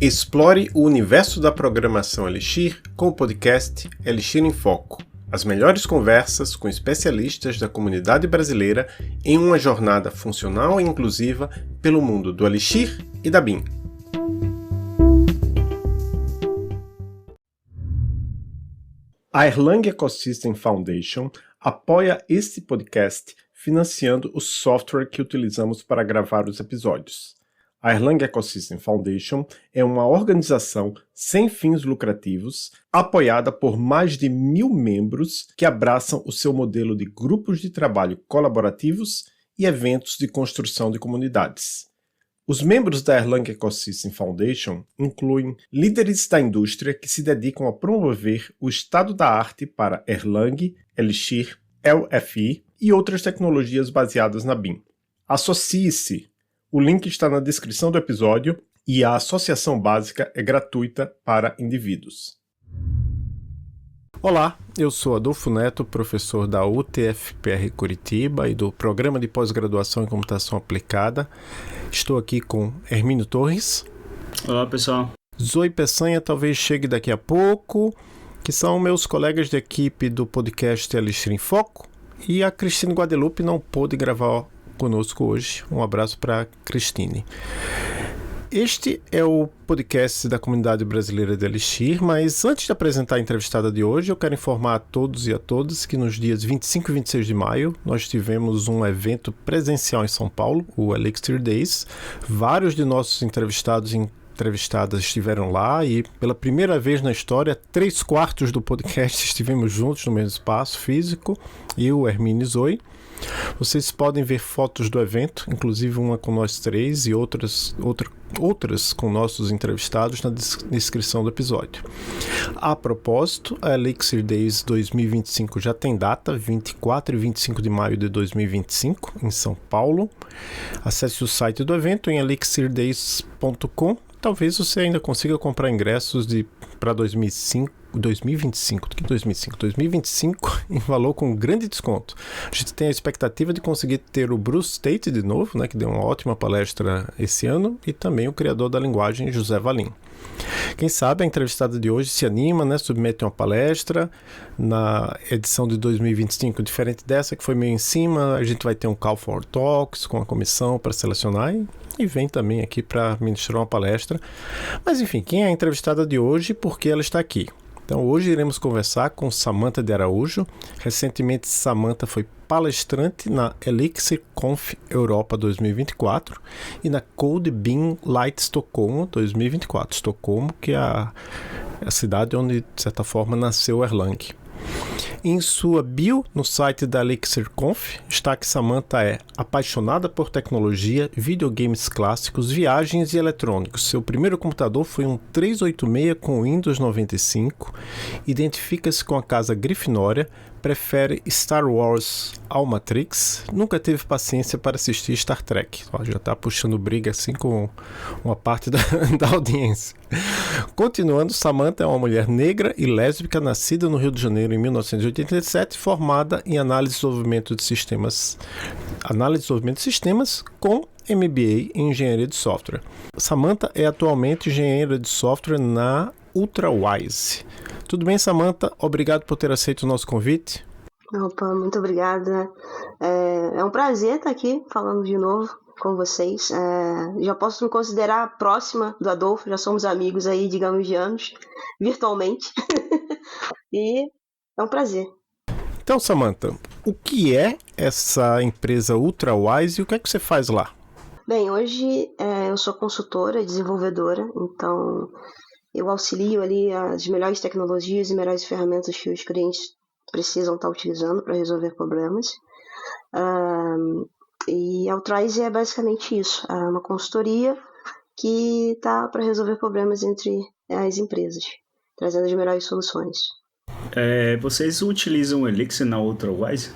Explore o universo da programação Elixir com o podcast Elixir em Foco. As melhores conversas com especialistas da comunidade brasileira em uma jornada funcional e inclusiva pelo mundo do Elixir e da BIM. A Erlang Ecosystem Foundation apoia este podcast financiando o software que utilizamos para gravar os episódios. A Erlang Ecosystem Foundation é uma organização sem fins lucrativos, apoiada por mais de 1.000 membros que abraçam o seu modelo de grupos de trabalho colaborativos e eventos de construção de comunidades. Os membros da Erlang Ecosystem Foundation incluem líderes da indústria que se dedicam a promover o estado da arte para Erlang, Elixir, LFI e outras tecnologias baseadas na BIM. Associe-se! O link está na descrição do episódio e a associação básica é gratuita para indivíduos. Olá, eu sou Adolfo Neto, professor da UTFPR Curitiba e do Programa de Pós-Graduação em Computação Aplicada. Estou aqui com Hermínio Torres. Olá, pessoal. Zoe Peçanha talvez chegue daqui a pouco, que são meus colegas de equipe do podcast Elixir em Foco. E a Cristine Guadeloupe não pôde gravar conosco hoje. Um abraço para a Cristine. Este é o podcast da comunidade brasileira de Elixir, mas antes de apresentar a entrevistada de hoje, eu quero informar a todos e a todas que nos dias 25 e 26 de maio nós tivemos um evento presencial em São Paulo, o Elixir Days. Vários de nossos entrevistados e entrevistadas estiveram lá e pela primeira vez na história, 3/4 do podcast estivemos juntos no mesmo espaço físico, eu, Hermínio e Zoe. Vocês podem ver fotos do evento, inclusive uma com nós três e outras com nossos entrevistados na descrição do episódio. A propósito, a Elixir Days 2025 já tem data, 24 e 25 de maio de 2025, em São Paulo. Acesse o site do evento em elixirdays.com. Talvez você ainda consiga comprar ingressos para 2025 em valor com grande desconto. A gente tem a expectativa de conseguir ter o Bruce Tate de novo, né, que deu uma ótima palestra esse ano, e também o criador da linguagem, José Valim. Quem sabe a entrevistada de hoje se anima, né, submete uma palestra na edição de 2025, diferente dessa que foi meio em cima. A gente vai ter um Call for Talks com a comissão para selecionar e vem também aqui para ministrar uma palestra. Mas enfim, quem é a entrevistada de hoje e por que ela está aqui? Então hoje iremos conversar com Samantha de Araújo. Recentemente Samantha foi palestrante na Elixir Conf Europa 2024 e na Code BIM Light Estocolmo 2024. Estocolmo, que é a cidade onde, de certa forma, nasceu Erlang. Em sua bio no site da Elixir Conf está que Samantha é apaixonada por tecnologia, videogames clássicos, viagens e eletrônicos. Seu primeiro computador foi um 386 com Windows 95, identifica-se com a casa Grifinória, prefere Star Wars ao Matrix, nunca teve paciência para assistir Star Trek. Já está puxando briga assim com uma parte da audiência. Continuando, Samantha é uma mulher negra e lésbica, nascida no Rio de Janeiro em 1987, formada em análise e desenvolvimento de sistemas com MBA em engenharia de software. Samantha é atualmente engenheira de software na UltraWise. Tudo bem, Samantha? Obrigado por ter aceito o nosso convite. Opa, muito obrigada. É um prazer estar aqui falando de novo com vocês. Já posso me considerar próxima do Adolfo, já somos amigos aí, digamos, de anos, virtualmente. E é um prazer. Então, Samantha, o que é essa empresa UltraWise e o que é que você faz lá? Bem, hoje eu sou consultora, desenvolvedora, então eu auxilio ali as melhores tecnologias e melhores ferramentas que os clientes precisam estar utilizando para resolver problemas. E a UltraWise é basicamente isso, é uma consultoria que está para resolver problemas entre as empresas, trazendo as melhores soluções. Vocês utilizam o Elixir na UltraWise?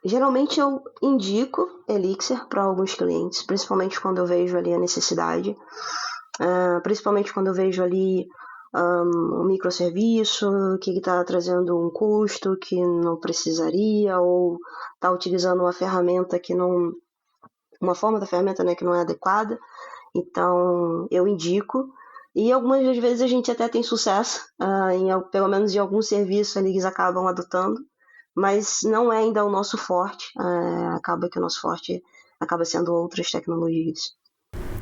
Geralmente eu indico Elixir para alguns clientes, principalmente quando eu vejo ali a necessidade, principalmente quando eu vejo ali um microserviço que está trazendo um custo que não precisaria, ou está utilizando uma ferramenta uma forma da ferramenta, né, que não é adequada. Então, eu indico. E algumas das vezes a gente até tem sucesso, pelo menos em algum serviço eles acabam adotando, mas não é ainda o nosso forte. Acaba que o nosso forte acaba sendo outras tecnologias.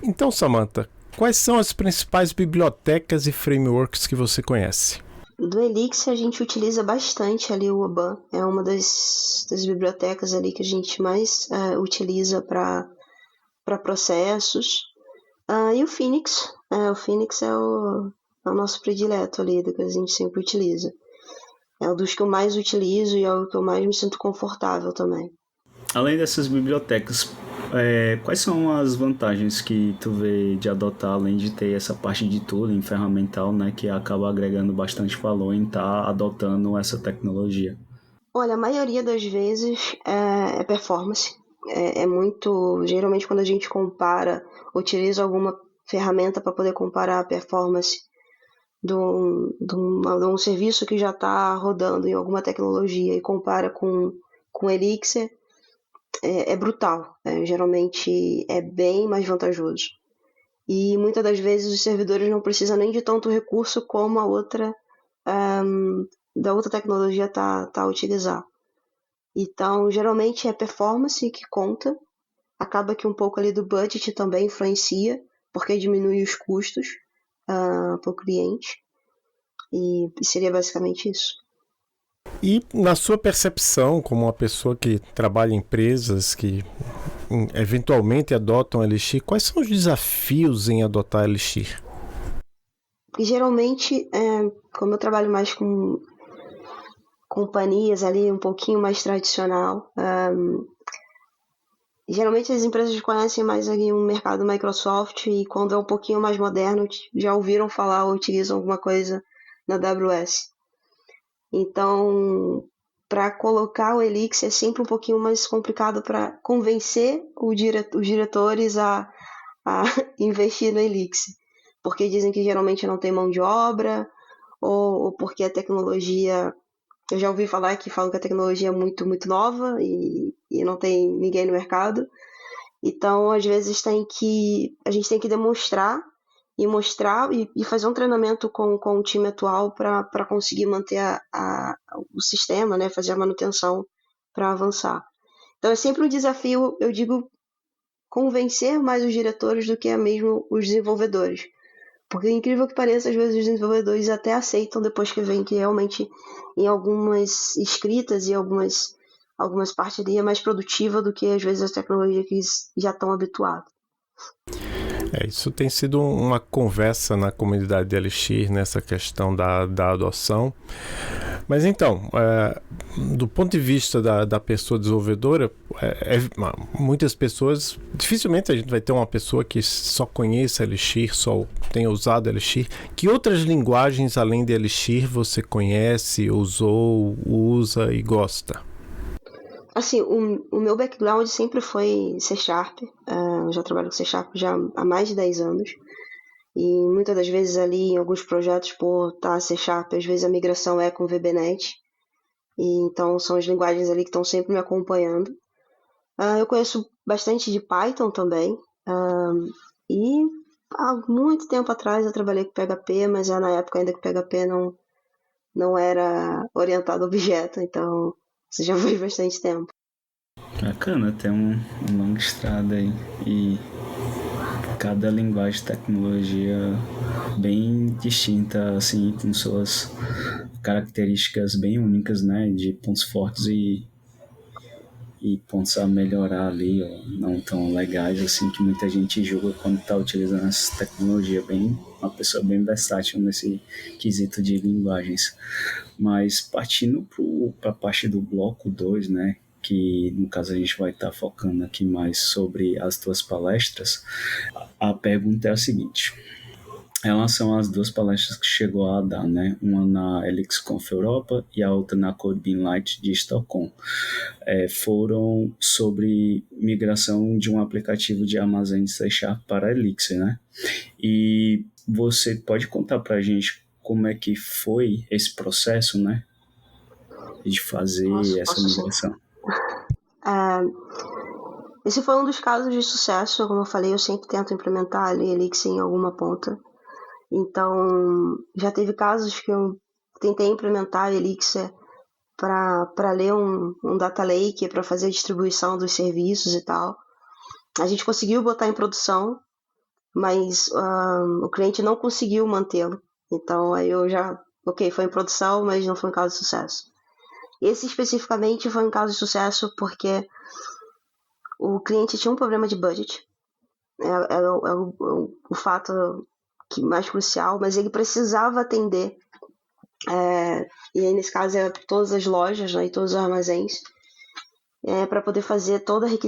Então, Samantha, quais são as principais bibliotecas e frameworks que você conhece? Do Elixir a gente utiliza bastante ali o Oban, é uma das bibliotecas ali que a gente mais utiliza para processos. E o Phoenix, é o nosso predileto ali, do que a gente sempre utiliza. É um dos que eu mais utilizo e é o que eu mais me sinto confortável também. Além dessas bibliotecas, quais são as vantagens que tu vê de adotar, além de ter essa parte de tooling ferramental, né, que acaba agregando bastante valor em estar adotando essa tecnologia? Olha, a maioria das vezes é performance. É muito. Geralmente, quando a gente compara, utiliza alguma ferramenta para poder comparar a performance de um serviço que já está rodando em alguma tecnologia e compara com Elixir, é brutal. Geralmente é bem mais vantajoso. E muitas das vezes os servidores não precisam nem de tanto recurso como a outra da outra tecnologia tá a utilizar. Então, geralmente é performance que conta. Acaba que um pouco ali do budget também influencia, porque diminui os custos para o cliente. E seria basicamente isso. E na sua percepção, como uma pessoa que trabalha em empresas que eventualmente adotam Elixir, quais são os desafios em adotar Elixir? E geralmente, como eu trabalho mais com companhias ali um pouquinho mais tradicional, geralmente as empresas conhecem mais ali o mercado Microsoft e quando é um pouquinho mais moderno já ouviram falar ou utilizam alguma coisa na AWS. Então, para colocar o Elixir é sempre um pouquinho mais complicado para convencer os diretores a investir no Elixir, porque dizem que geralmente não tem mão de obra ou porque a tecnologia. Eu já ouvi falar que falam que a tecnologia é muito, muito nova e não tem ninguém no mercado. Então, às vezes, a gente tem que demonstrar e fazer um treinamento com o time atual para conseguir manter o sistema, né? Fazer a manutenção para avançar. Então, é sempre um desafio, eu digo, convencer mais os diretores do que mesmo os desenvolvedores. Porque, incrível que pareça, às vezes os desenvolvedores até aceitam depois que veem que realmente em algumas escritas e algumas partes ali é mais produtiva do que às vezes as tecnologias que eles já estão habituados. Isso tem sido uma conversa na comunidade de Elixir nessa questão da adoção. Mas então, do ponto de vista da pessoa desenvolvedora, muitas pessoas, dificilmente a gente vai ter uma pessoa que só conheça Elixir, só tenha usado Elixir. Que outras linguagens além de Elixir você conhece, usou, usa e gosta? Assim, o meu background sempre foi C Sharp. Eu já trabalho com C Sharp já há mais de 10 anos. E muitas das vezes ali em alguns projetos por estar C Sharp, às vezes a migração é com VBNet. E então são as linguagens ali que estão sempre me acompanhando. Eu conheço bastante de Python também. E há muito tempo atrás eu trabalhei com PHP, mas já na época ainda que PHP não era orientado a objeto, então isso já foi bastante tempo. Bacana, tem uma longa estrada aí. E cada linguagem de tecnologia bem distinta, assim, com suas características bem únicas, né? De pontos fortes e pontos a melhorar ali, ou não tão legais, assim, que muita gente julga quando está utilizando essa tecnologia. Bem, uma pessoa bem versátil nesse quesito de linguagens. Mas partindo para a parte do bloco 2, né? Que no caso a gente vai estar focando aqui mais sobre as tuas palestras, a pergunta é a seguinte: elas são as duas palestras que chegou a dar, né? Uma na ElixConf Europa e a outra na Code Light de Estocolmo. Foram sobre migração de um aplicativo de armazém de C# para Elixir, né? E você pode contar para a gente como é que foi esse processo, né? De fazer essa Posso sim. migração. esse foi um dos casos de sucesso. Como eu falei, eu sempre tento implementar ali Elixir em alguma ponta. Então, já teve casos que eu tentei implementar Elixir para ler um data lake, para fazer a distribuição dos serviços e tal. A gente conseguiu botar em produção, mas o cliente não conseguiu mantê-lo. Então, aí eu já... Ok, foi em produção, mas não foi um caso de sucesso. Esse especificamente foi um caso de sucesso porque o cliente tinha um problema de budget. É o fato mais crucial, mas ele precisava atender, e aí nesse caso todas as lojas, né, e todos os armazéns, para poder fazer todas as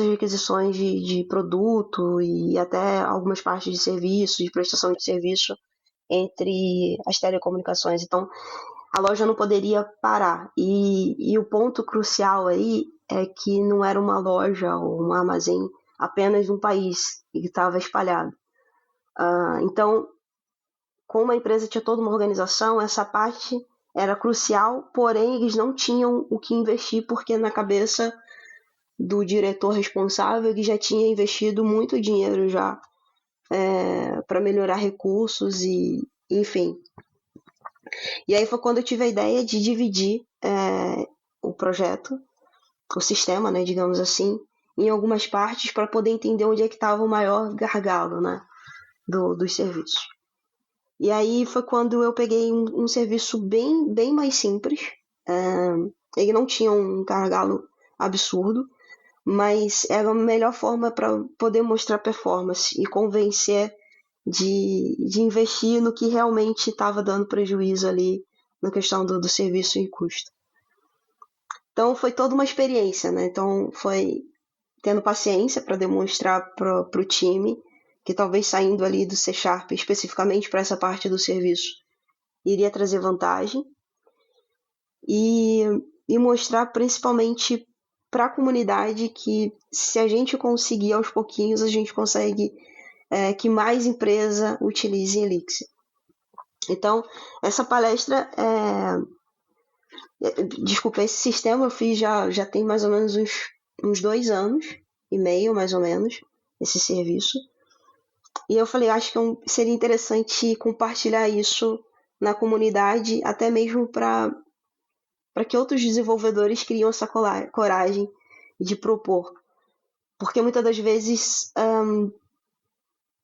requisições de produto e até algumas partes de serviço, de prestação de serviço entre as telecomunicações. Então, a loja não poderia parar. E o ponto crucial aí é que não era uma loja ou um armazém apenas de um país que estava espalhado. Então, como a empresa tinha toda uma organização, essa parte era crucial, porém eles não tinham o que investir, porque na cabeça do diretor responsável ele já tinha investido muito dinheiro já para melhorar recursos e enfim. E aí foi quando eu tive a ideia de dividir o projeto, o sistema, né, digamos assim, em algumas partes para poder entender onde é que estava o maior gargalo, né, dos serviços. E aí foi quando eu peguei um serviço bem mais simples. Ele não tinha um gargalo absurdo, mas era a melhor forma para poder mostrar performance e convencer de investir no que realmente estava dando prejuízo ali na questão do serviço e custo. Então foi toda uma experiência, né? Então foi tendo paciência para demonstrar para o time que talvez saindo ali do C# especificamente para essa parte do serviço iria trazer vantagem e mostrar principalmente para a comunidade que se a gente conseguir aos pouquinhos, a gente consegue que mais empresa utilize Elixir. Então, essa palestra, desculpa, esse sistema eu fiz já tem mais ou menos uns 2 anos e meio, mais ou menos, esse serviço. E eu falei, acho que seria interessante compartilhar isso na comunidade, até mesmo para que outros desenvolvedores criam essa coragem de propor. Porque muitas das vezes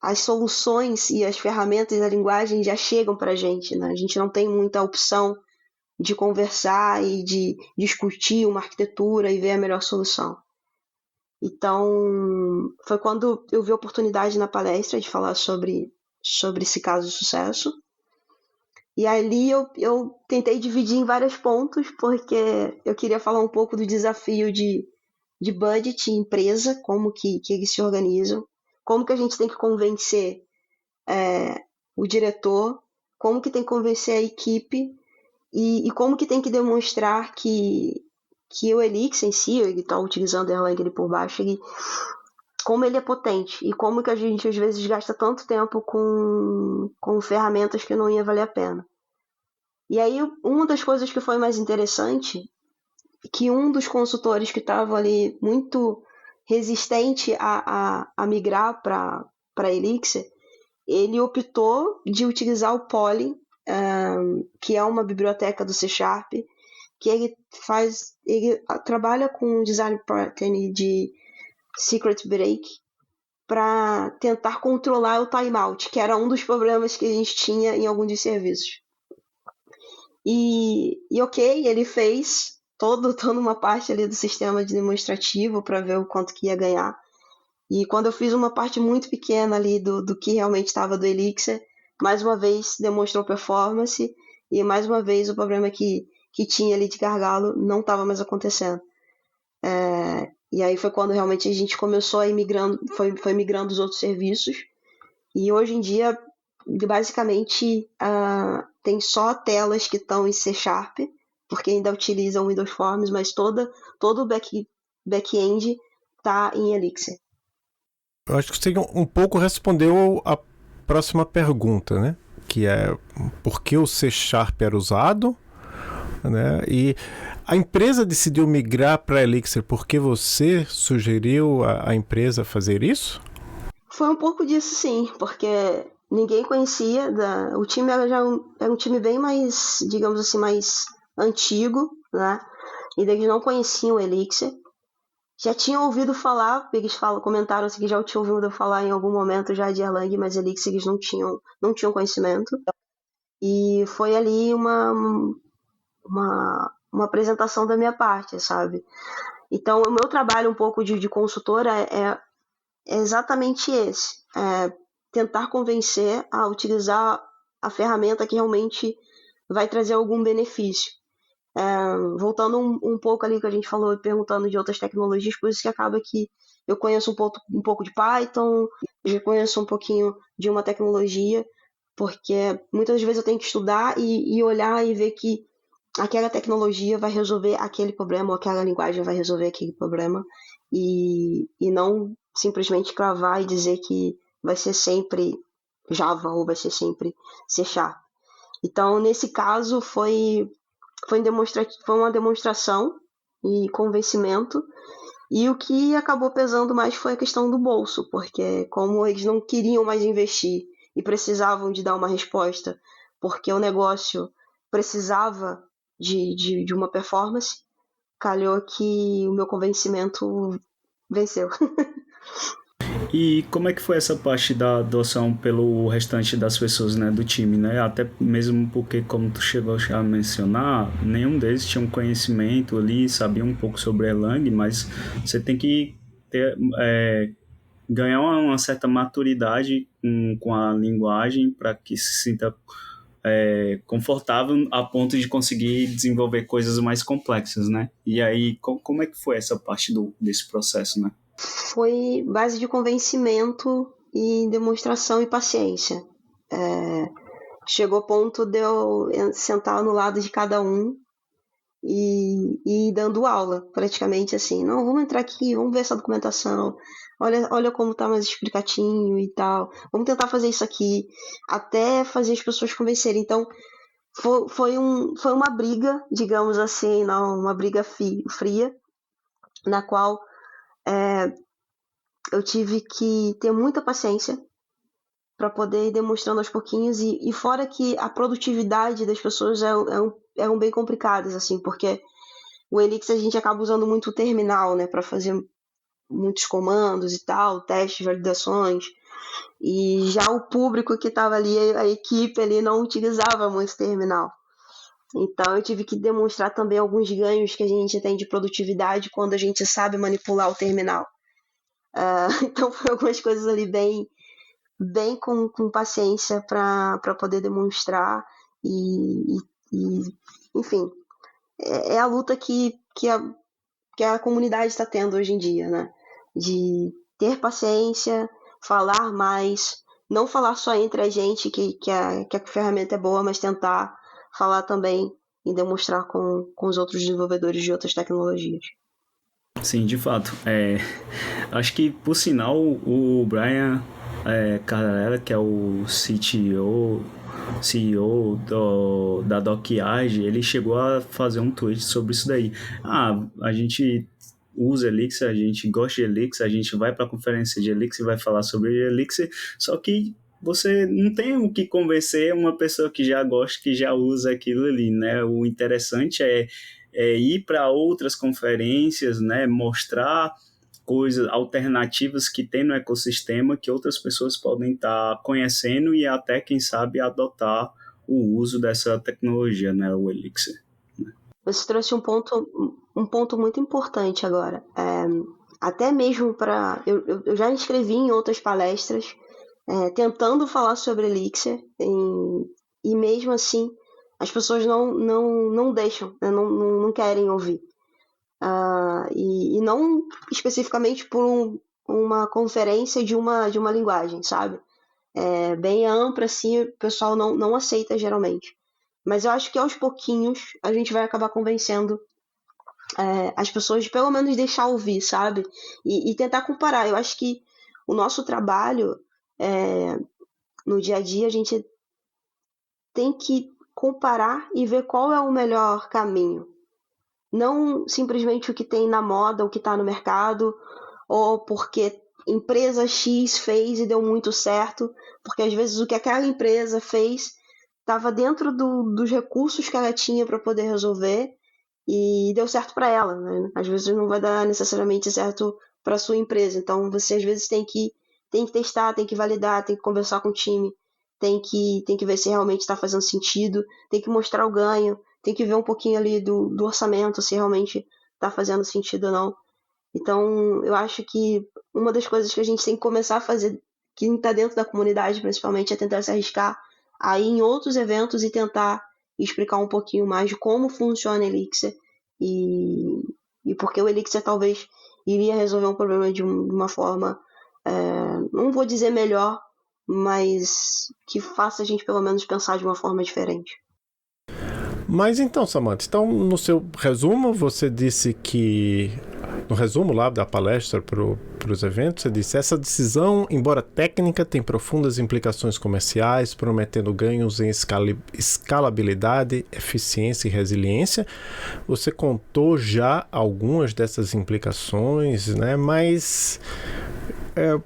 as soluções e as ferramentas da linguagem já chegam para a gente, né? A gente não tem muita opção de conversar e de discutir uma arquitetura e ver a melhor solução. Então, foi quando eu vi a oportunidade na palestra de falar sobre esse caso de sucesso. E ali eu tentei dividir em vários pontos, porque eu queria falar um pouco do desafio de budget e empresa, como que eles se organizam, como que a gente tem que convencer o diretor, como que tem que convencer a equipe e como que tem que demonstrar que o Elixir em si, ele está utilizando a Erlang por baixo, como ele é potente e como que a gente às vezes gasta tanto tempo com ferramentas que não ia valer a pena. E aí uma das coisas que foi mais interessante que um dos consultores que estava ali muito resistente a migrar para Elixir, ele optou de utilizar o Poly, que é uma biblioteca do C#, que ele trabalha com um design pattern de secret break para tentar controlar o timeout, que era um dos problemas que a gente tinha em alguns dos serviços. E ok, ele fez toda uma parte ali do sistema de demonstrativo para ver o quanto que ia ganhar. E quando eu fiz uma parte muito pequena ali do que realmente estava do Elixir, mais uma vez demonstrou performance e mais uma vez o problema que tinha ali de gargalo não estava mais acontecendo. E aí foi quando realmente a gente começou a ir migrando, foi migrando os outros serviços. E hoje em dia, basicamente, tem só telas que estão em C#, porque ainda utilizam Windows Forms, mas todo o back-end está em Elixir. Eu acho que você um pouco respondeu a próxima pergunta, né? Que é por que o C# era usado, né? E A empresa decidiu migrar para Elixir porque você sugeriu a empresa fazer isso? Foi um pouco disso, sim, porque ninguém conhecia. O time era um time bem mais, digamos assim, mais antigo, né? E eles não conheciam o Elixir. Já tinham ouvido falar, eles comentaram assim, que já tinham ouvido falar em algum momento já de Erlang, mas Elixir eles não tinham conhecimento. E foi ali uma apresentação da minha parte, sabe? Então, o meu trabalho um pouco de consultora é exatamente esse. Tentar convencer a utilizar a ferramenta que realmente vai trazer algum benefício. Voltando um pouco ali que a gente falou, perguntando de outras tecnologias, por isso que acaba que eu conheço um pouco de Python, já conheço um pouquinho de uma tecnologia, porque muitas vezes eu tenho que estudar e olhar e ver que aquela tecnologia vai resolver aquele problema, ou aquela linguagem vai resolver aquele problema, e não simplesmente cravar e dizer que vai ser sempre Java ou vai ser sempre C#. Então, nesse caso, foi uma demonstração e convencimento, e o que acabou pesando mais foi a questão do bolso, porque como eles não queriam mais investir e precisavam de dar uma resposta, porque o negócio precisava de uma performance, calhou que o meu convencimento venceu. E como é que foi essa parte da adoção pelo restante das pessoas, né, do time, né? Até mesmo porque, como tu chegou a mencionar, nenhum deles tinha um conhecimento ali, sabia um pouco sobre Erlang, mas você tem que ganhar uma certa maturidade com a linguagem para que se sinta confortável a ponto de conseguir desenvolver coisas mais complexas, né? E aí, como é que foi essa parte desse processo, né? Foi base de convencimento e demonstração e paciência. Chegou ao ponto de eu sentar no lado de cada um e dando aula, praticamente assim. Não, vamos entrar aqui, vamos ver essa documentação. Olha como tá mais explicatinho e tal. Vamos tentar fazer isso aqui, até fazer as pessoas convencerem. Então, foi uma briga, digamos assim, não, uma briga fria, na qual eu tive que ter muita paciência para poder ir demonstrando aos pouquinhos, e fora que a produtividade das pessoas eram bem complicadas, assim, porque o Elixir a gente acaba usando muito o terminal, né, para fazer muitos comandos e tal, testes, validações, e já o público que estava ali, a equipe ali, não utilizava muito terminal. Então eu tive que demonstrar também alguns ganhos que a gente tem de produtividade quando a gente sabe manipular o terminal. Então foi algumas coisas ali bem com paciência para poder demonstrar e enfim, é a luta que a comunidade está tendo hoje em dia, né? De ter paciência, falar mais, não falar só entre a gente que a ferramenta é boa, mas tentar falar também e demonstrar com os outros desenvolvedores de outras tecnologias. Sim, de fato. Acho que, por sinal, o Brian Carrera, que é o CEO da Dockyard, ele chegou a fazer um tweet sobre isso daí. A gente usa Elixir, a gente gosta de Elixir, a gente vai para a conferência de Elixir e vai falar sobre Elixir, só que você não tem o que convencer uma pessoa que já gosta, que já usa aquilo ali, né? O interessante é ir para outras conferências, né? Mostrar coisas alternativas que tem no ecossistema que outras pessoas podem estar conhecendo e até, quem sabe, adotar o uso dessa tecnologia, né? O Elixir. Você trouxe um ponto muito importante agora. Até mesmo para... Eu já inscrevi em outras palestras tentando falar sobre Elixir e mesmo assim as pessoas não deixam, né? Não querem ouvir. E não especificamente por uma conferência de uma linguagem, sabe? Bem ampla, assim, o pessoal não aceita geralmente. Mas eu acho que aos pouquinhos a gente vai acabar convencendo as pessoas de pelo menos deixar ouvir, sabe? E tentar comparar. Eu acho que o nosso trabalho no dia a dia, a gente tem que comparar e ver qual é o melhor caminho. não simplesmente o que tem na moda, o que está no mercado, ou porque empresa X fez e deu muito certo, porque às vezes o que aquela empresa fez estava dentro dos recursos que ela tinha para poder resolver e deu certo para ela, né? Às vezes não vai dar necessariamente certo para sua empresa, então você às vezes tem que testar, tem que validar, tem que conversar com o time, tem que ver se realmente está fazendo sentido, tem que mostrar o ganho, tem que ver um pouquinho ali do orçamento, se realmente está fazendo sentido ou não. Então, eu acho que uma das coisas que a gente tem que começar a fazer, que está dentro da comunidade principalmente, é tentar se arriscar a ir em outros eventos e tentar explicar um pouquinho mais de como funciona o Elixir e porque o Elixir talvez iria resolver um problema de uma forma, não vou dizer melhor, mas que faça a gente pelo menos pensar de uma forma diferente. Mas então, Samantha, no seu resumo, você disse que, no resumo lá da palestra para os eventos, você disse: essa decisão, embora técnica, tem profundas implicações comerciais, prometendo ganhos em escalabilidade, eficiência e resiliência. Você contou já algumas dessas implicações, né? Mas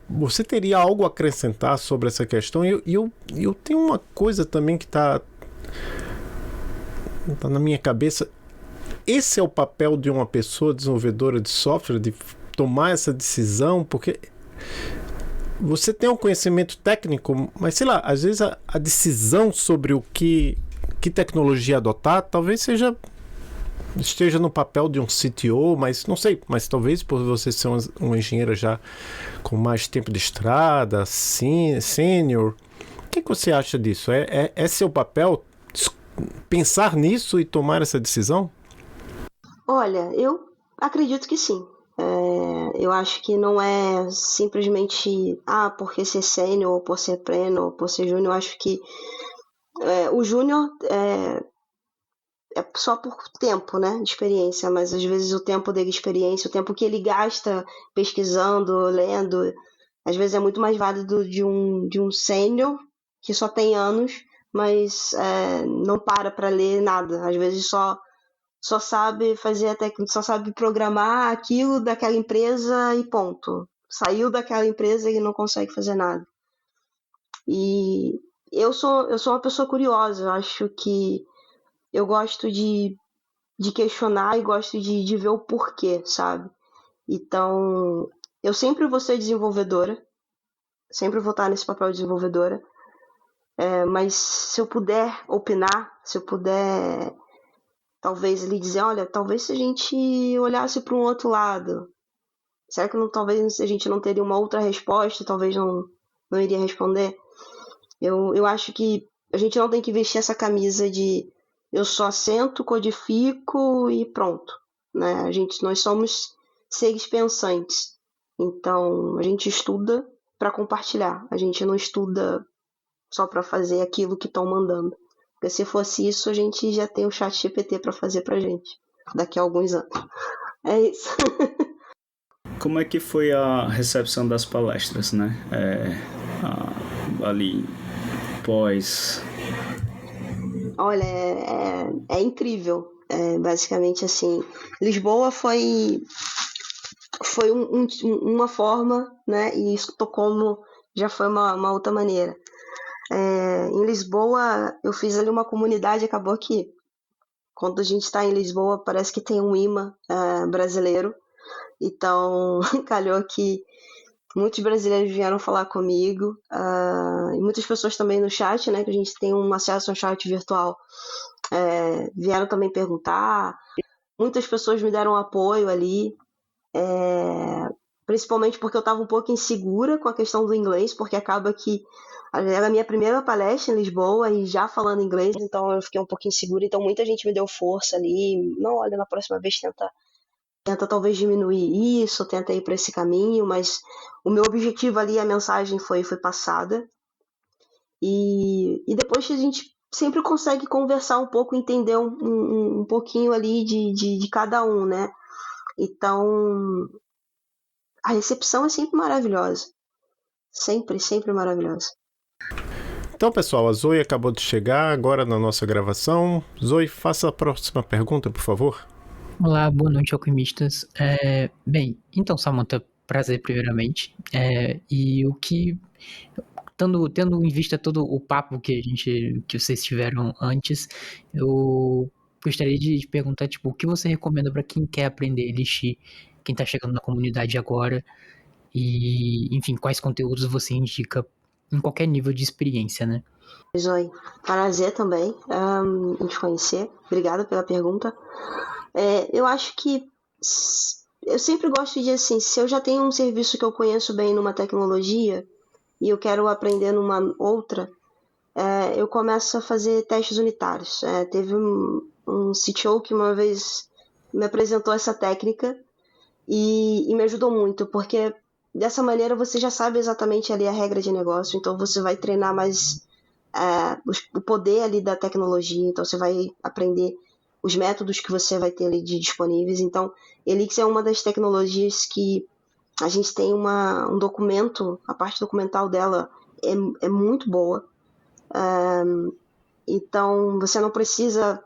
você teria algo a acrescentar sobre essa questão? E eu tenho uma coisa também que está na minha cabeça. Esse é o papel de uma pessoa desenvolvedora de software, de tomar essa decisão, porque você tem um conhecimento técnico, mas sei lá, às vezes a decisão sobre o que tecnologia adotar talvez esteja no papel de um CTO, mas não sei, mas talvez por você ser um engenheiro já com mais tempo de estrada, sênior. O que você acha disso? É seu papel pensar nisso e tomar essa decisão? Olha, eu acredito que sim. Eu acho que não é simplesmente porque ser sênior, ou por ser pleno, ou por ser júnior. Eu acho que o júnior é só por tempo, né, de experiência, mas às vezes o tempo dele de experiência, o tempo que ele gasta pesquisando, lendo, às vezes é muito mais válido de um sênior que só tem anos, mas não para ler nada. Às vezes só sabe fazer só sabe programar aquilo daquela empresa e ponto. Saiu daquela empresa e não consegue fazer nada. E eu sou uma pessoa curiosa, eu acho que eu gosto de questionar e gosto de ver o porquê, sabe? Então, eu sempre vou ser desenvolvedora, sempre vou estar nesse papel de desenvolvedora, mas se eu puder opinar, se eu puder talvez lhe dizer, olha, talvez se a gente olhasse para um outro lado, será que talvez a gente não teria uma outra resposta, talvez não iria responder? Eu acho que a gente não tem que vestir essa camisa de eu só sento, codifico e pronto, né? Nós somos seres pensantes, então a gente estuda para compartilhar, a gente não estuda só para fazer aquilo que estão mandando. Porque se fosse isso, a gente já tem o ChatGPT para fazer pra gente daqui a alguns anos. É isso. Como é que foi a recepção das palestras, né? Ali, pós... Olha, é incrível. Basicamente assim, Lisboa foi uma forma, né? E Estocolmo já foi uma outra maneira. Em Lisboa, eu fiz ali uma comunidade, acabou que quando a gente está em Lisboa, parece que tem um imã brasileiro. Então, calhou que muitos brasileiros vieram falar comigo, e muitas pessoas também no chat, né, que a gente tem um acesso ao chat virtual, vieram também perguntar. Muitas pessoas me deram apoio ali, principalmente porque eu estava um pouco insegura com a questão do inglês, porque acaba que era a minha primeira palestra em Lisboa e já falando inglês, então eu fiquei um pouco insegura, então muita gente me deu força ali, não, olha, na próxima vez tenta talvez diminuir isso, tenta ir para esse caminho, mas o meu objetivo ali, a mensagem foi passada, e depois a gente sempre consegue conversar um pouco, entender um pouquinho ali de cada um, né? Então, a recepção é sempre maravilhosa, sempre maravilhosa. Então, pessoal, a Zoe acabou de chegar agora na nossa gravação. Zoe, faça a próxima pergunta, por favor. Olá, boa noite, alquimistas. Bem, então, Samantha, prazer primeiramente. E o que, tendo em vista todo o papo que vocês tiveram antes, eu gostaria de te perguntar, tipo, o que você recomenda para quem quer aprender Elixir, quem tá chegando na comunidade agora, e, enfim, quais conteúdos você indica em qualquer nível de experiência, né? Zoe, prazer também em te conhecer. Obrigada pela pergunta. Eu acho que eu sempre gosto de, assim, se eu já tenho um serviço que eu conheço bem numa tecnologia e eu quero aprender numa outra, eu começo a fazer testes unitários. Teve um CTO que uma vez me apresentou essa técnica e me ajudou muito, porque dessa maneira você já sabe exatamente ali a regra de negócio, então você vai treinar mais o poder ali da tecnologia, então você vai aprender os métodos que você vai ter ali disponíveis. Então, Elixir é uma das tecnologias que a gente tem um documento, a parte documental dela é muito boa. Então, você não precisa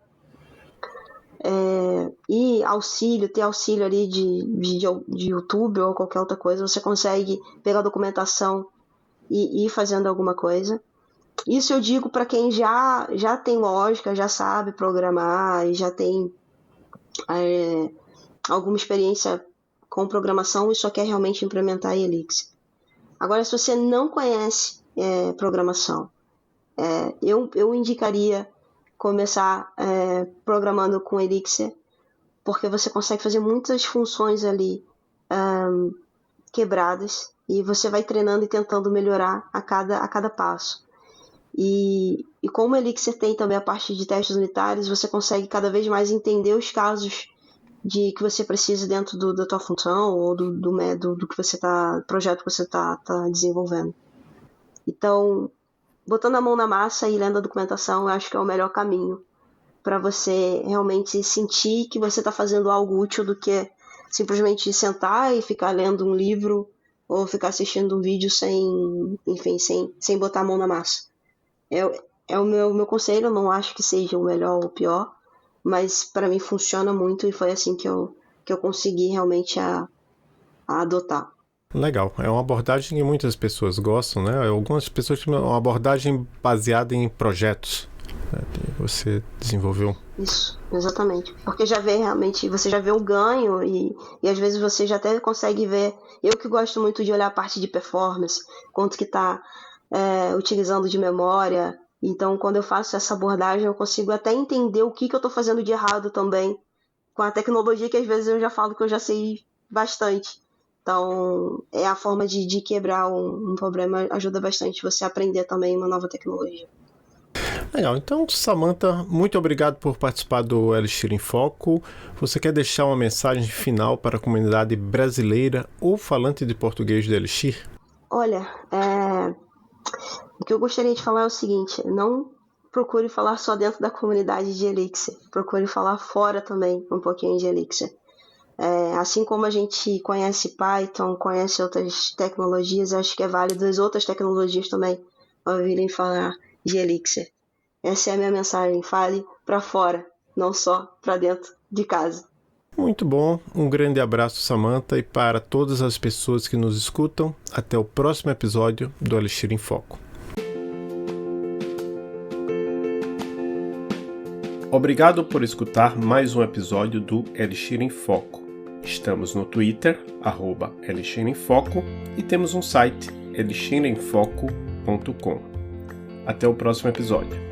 ter auxílio ali de YouTube ou qualquer outra coisa. Você consegue pegar a documentação e ir fazendo alguma coisa. Isso eu digo para quem já tem lógica, já sabe programar e já tem alguma experiência com programação e só quer realmente implementar Elixir. Agora, se você não conhece programação, eu indicaria começar programando com Elixir, porque você consegue fazer muitas funções ali quebradas e você vai treinando e tentando melhorar a cada passo. E como o Elixir tem também a parte de testes unitários, você consegue cada vez mais entender os casos de que você precisa dentro da tua função ou do que você projeto que você tá desenvolvendo. Então, botando a mão na massa e lendo a documentação, eu acho que é o melhor caminho para você realmente sentir que você está fazendo algo útil do que simplesmente sentar e ficar lendo um livro ou ficar assistindo um vídeo sem botar a mão na massa. É o meu conselho, eu não acho que seja o melhor ou o pior, mas para mim funciona muito e foi assim que eu consegui realmente a adotar. Legal, é uma abordagem que muitas pessoas gostam, né? Algumas pessoas têm uma abordagem baseada em projetos. Você desenvolveu. Isso, exatamente. Porque você já vê o ganho e às vezes você já até consegue ver. Eu que gosto muito de olhar a parte de performance, quanto que está utilizando de memória. Então, quando eu faço essa abordagem, eu consigo até entender o que eu estou fazendo de errado também com a tecnologia, que às vezes eu já falo que eu já sei bastante. Então, é a forma de quebrar um problema, ajuda bastante você a aprender também uma nova tecnologia. Legal, então Samantha, muito obrigado por participar do Elixir em Foco. Você quer deixar uma mensagem final para a comunidade brasileira ou falante de português do Elixir? Olha, o que eu gostaria de falar é o seguinte: não procure falar só dentro da comunidade de Elixir, procure falar fora também um pouquinho de Elixir. Assim como a gente conhece Python, conhece outras tecnologias, acho que é válido as outras tecnologias também ouvirem falar de Elixir. Essa é a minha mensagem, fale para fora, não só para dentro de casa. Muito bom, um grande abraço, Samantha, e para todas as pessoas que nos escutam, até o próximo episódio do Elixir em Foco. Obrigado por escutar mais um episódio do Elixir em Foco. Estamos no Twitter, @Elixir em Foco, e temos um site, elixiremfoco.com. Até o próximo episódio.